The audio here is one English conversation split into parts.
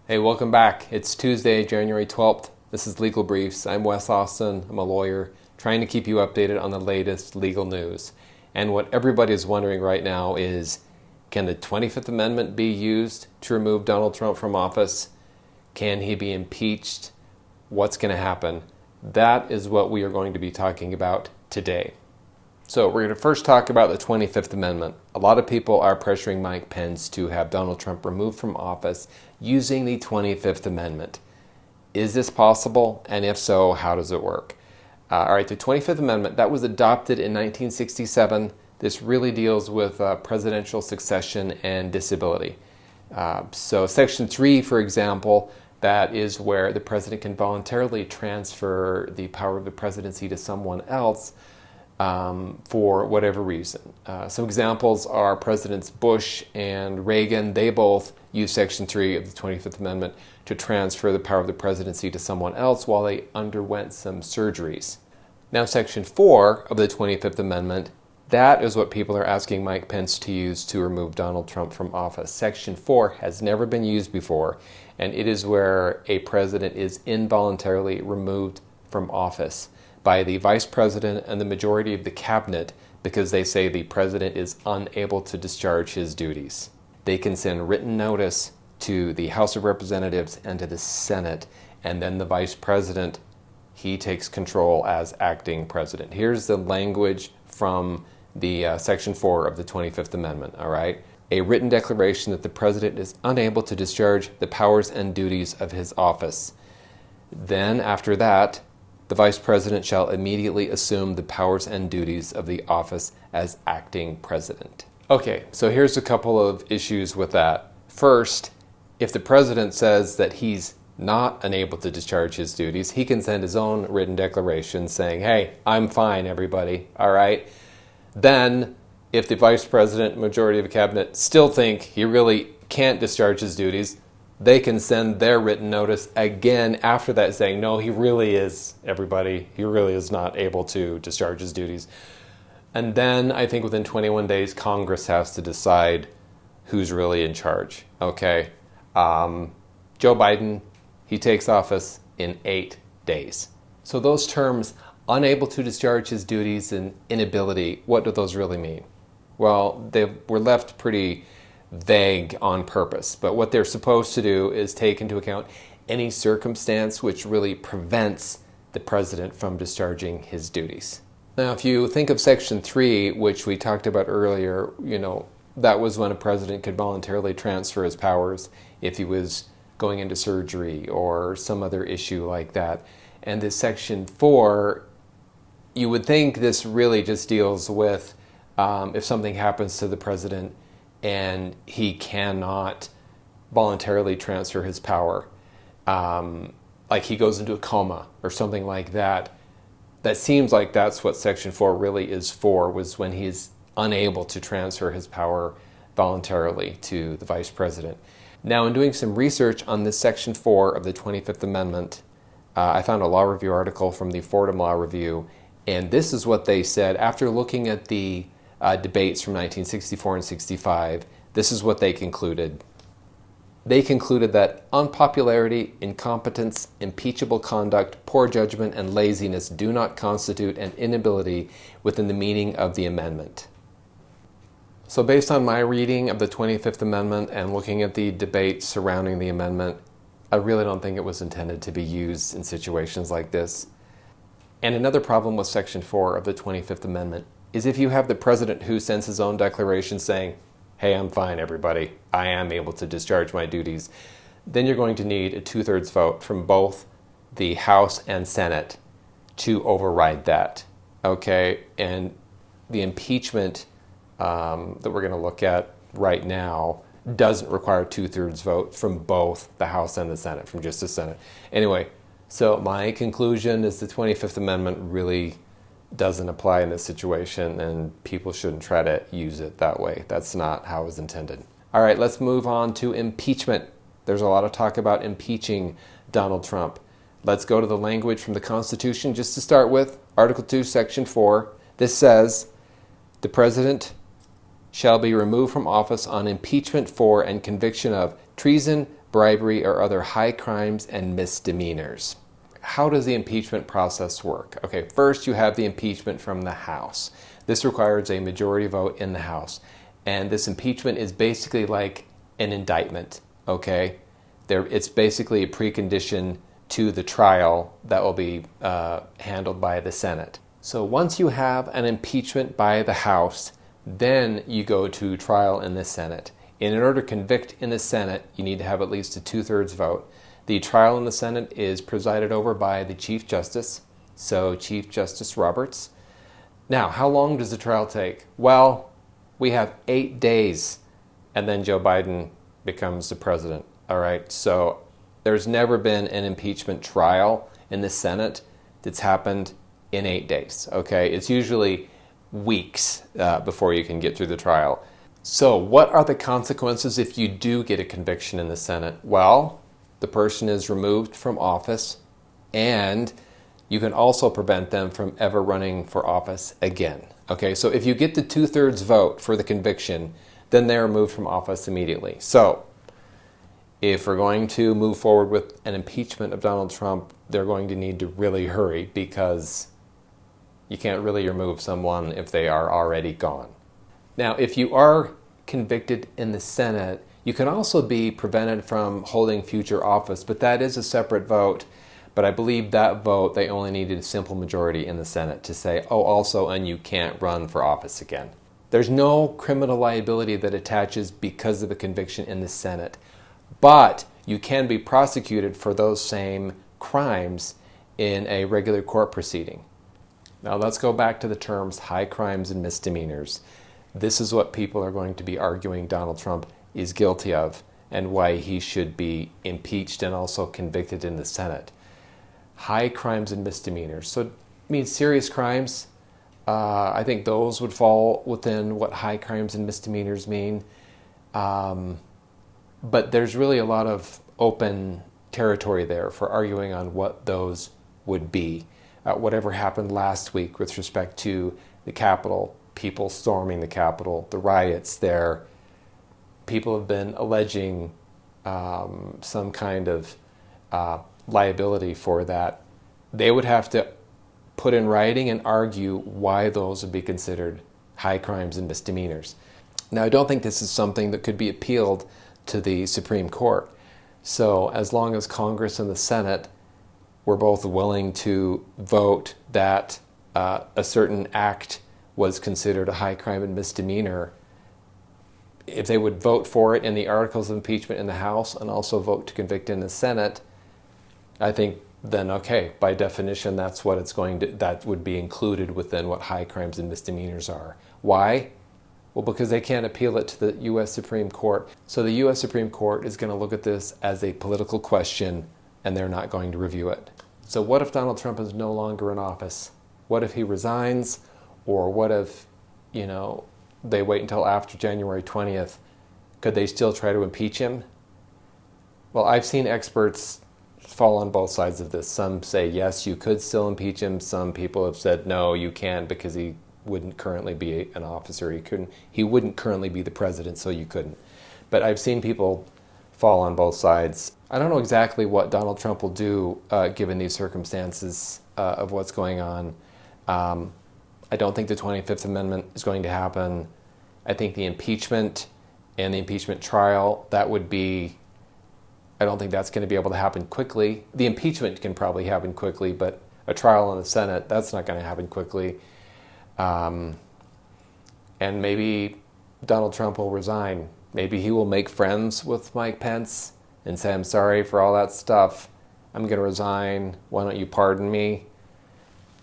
Hey, welcome back. It's Tuesday, January 12th. This is Legal Briefs. I'm Wes Austin. I'm a lawyer trying to keep you updated on the latest legal news. And what everybody is wondering right now is, can the 25th Amendment be used to remove Donald Trump from office? Can he be impeached? What's going to happen? That is what we are going to be talking about today. So we're going to first talk about the 25th Amendment. A lot of people are pressuring Mike Pence to have Donald Trump removed from office using the 25th Amendment. Is this possible? And if so, how does it work? All right, the 25th Amendment, that was adopted in 1967. This really deals with presidential succession and disability. So Section 3, for example, that is where the president can voluntarily transfer the power of the presidency to someone else for whatever reason. Some examples are Presidents Bush and Reagan. They both used Section 3 of the 25th Amendment to transfer the power of the presidency to someone else while they underwent some surgeries. Now, Section 4 of the 25th Amendment, that is what people are asking Mike Pence to use to remove Donald Trump from office. Section 4 has never been used before, and it is where a president is involuntarily removed from office by the vice president and the majority of the cabinet because they say the president is unable to discharge his duties. They can send written notice to the House of Representatives and to the Senate, and then the vice president, he takes control as acting president. Here's the language from the Section 4 of the 25th Amendment, all right? A written declaration that the president is unable to discharge the powers and duties of his office. Then, after that, the vice president shall immediately assume the powers and duties of the office as acting president. Okay, so here's a couple of issues with that. First, if the president says that he's not unable to discharge his duties, he can send his own written declaration saying, hey, I'm fine, everybody, all right? Then, if the vice president and majority of the cabinet still think he really can't discharge his duties, they can send their written notice again after that saying, no, he really is, everybody, he really is not able to discharge his duties. And then I think within 21 days, Congress has to decide who's really in charge, okay? Joe Biden, he takes office in 8 days. So those terms, unable to discharge his duties and inability, what do those really mean? Well, they were left pretty vague on purpose, but what they're supposed to do is take into account any circumstance which really prevents the president from discharging his duties. Now, if you think of Section 3, which we talked about earlier, that was when a president could voluntarily transfer his powers if he was going into surgery or some other issue like that. And this Section 4, you would think this really just deals with if something happens to the president and he cannot voluntarily transfer his power, like he goes into a coma or something like that. That seems like that's what Section 4 really is for, was when he's unable to transfer his power voluntarily to the vice president. Now, in doing some research on this Section 4 of the 25th Amendment, I found a law review article from the Fordham Law Review, and this is what they said after looking at the debates from 1964 and 65. This is what they concluded. They concluded that unpopularity, incompetence, impeachable conduct, poor judgment, and laziness do not constitute an inability within the meaning of the amendment. So based on my reading of the 25th Amendment and looking at the debates surrounding the amendment, I really don't think it was intended to be used in situations like this. And another problem with Section 4 of the 25th Amendment is if you have the president who sends his own declaration saying, hey, I'm fine, everybody, I am able to discharge my duties, then you're going to need a 2/3 vote from both the House and Senate to override that, okay? And the impeachment that we're going to look at right now doesn't require a 2/3 vote from both the House and the Senate, from just the Senate. Anyway, so my conclusion is the 25th Amendment really doesn't apply in this situation, and people shouldn't try to use it that way. That's not how it was intended. All right, let's move on to impeachment. There's a lot of talk about impeaching Donald Trump. Let's go to the language from the Constitution just to start with. Article 2, Section 4. This says, the president shall be removed from office on impeachment for and conviction of treason, bribery, or other high crimes and misdemeanors. How does the impeachment process work? Okay, first you have the impeachment from the House. This requires a majority vote in the House. And this impeachment is basically like an indictment, okay? It's basically a precondition to the trial that will be handled by the Senate. So once you have an impeachment by the House, then you go to trial in the Senate. And in order to convict in the Senate, you need to have at least a 2/3 vote. The trial in the Senate is presided over by the Chief Justice, so Chief Justice Roberts. Now, how long does the trial take? Well, we have 8 days, and then Joe Biden becomes the president. All right, so there's never been an impeachment trial in the Senate that's happened in 8 days. Okay, it's usually weeks before you can get through the trial. So what are the consequences if you do get a conviction in the Senate? Well, the person is removed from office, and you can also prevent them from ever running for office again. Okay, so if you get the 2/3 vote for the conviction, then they're removed from office immediately. So if we're going to move forward with an impeachment of Donald Trump, they're going to need to really hurry, because you can't really remove someone if they are already gone. Now, if you are convicted in the Senate, you can also be prevented from holding future office, but that is a separate vote. But I believe that vote, they only needed a simple majority in the Senate to say, oh, also, and you can't run for office again. There's no criminal liability that attaches because of a conviction in the Senate. But you can be prosecuted for those same crimes in a regular court proceeding. Now let's go back to the terms high crimes and misdemeanors. This is what people are going to be arguing Donald Trump is guilty of, and why he should be impeached and also convicted in the Senate. High crimes and misdemeanors. So it means serious crimes. I think those would fall within what high crimes and misdemeanors mean. But there's really a lot of open territory there for arguing on what those would be. Whatever happened last week with respect to the Capitol, people storming the Capitol, the riots there, people have been alleging some kind of liability for that. They would have to put in writing and argue why those would be considered high crimes and misdemeanors. Now, I don't think this is something that could be appealed to the Supreme Court. So as long as Congress and the Senate were both willing to vote that a certain act was considered a high crime and misdemeanor, if they would vote for it in the articles of impeachment in the House and also vote to convict in the Senate, I think then, okay, by definition, that would be included within what high crimes and misdemeanors are. Why? Well, because they can't appeal it to the U.S. Supreme Court. So the U.S. Supreme Court is going to look at this as a political question, and they're not going to review it. So what if Donald Trump is no longer in office? What if he resigns? Or what if, they wait until after January 20th? Could they still try to impeach him? Well, I've seen experts fall on both sides of this. Some say, yes, you could still impeach him. Some people have said, no, you can't, because he wouldn't currently be an officer. He wouldn't currently be the president, so you couldn't. But I've seen people fall on both sides. I don't know exactly what Donald Trump will do given these circumstances of what's going on. I don't think the 25th Amendment is going to happen. I think the impeachment and the impeachment trial, I don't think that's going to be able to happen quickly. The impeachment can probably happen quickly, but a trial in the Senate, that's not going to happen quickly. And maybe Donald Trump will resign. Maybe he will make friends with Mike Pence and say, I'm sorry for all that stuff. I'm going to resign. Why don't you pardon me?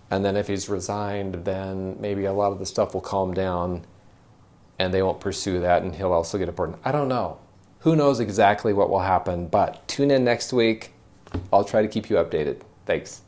And then if he's resigned, then maybe a lot of the stuff will calm down and they won't pursue that, and he'll also get a pardon. I don't know. Who knows exactly what will happen, but tune in next week. I'll try to keep you updated. Thanks.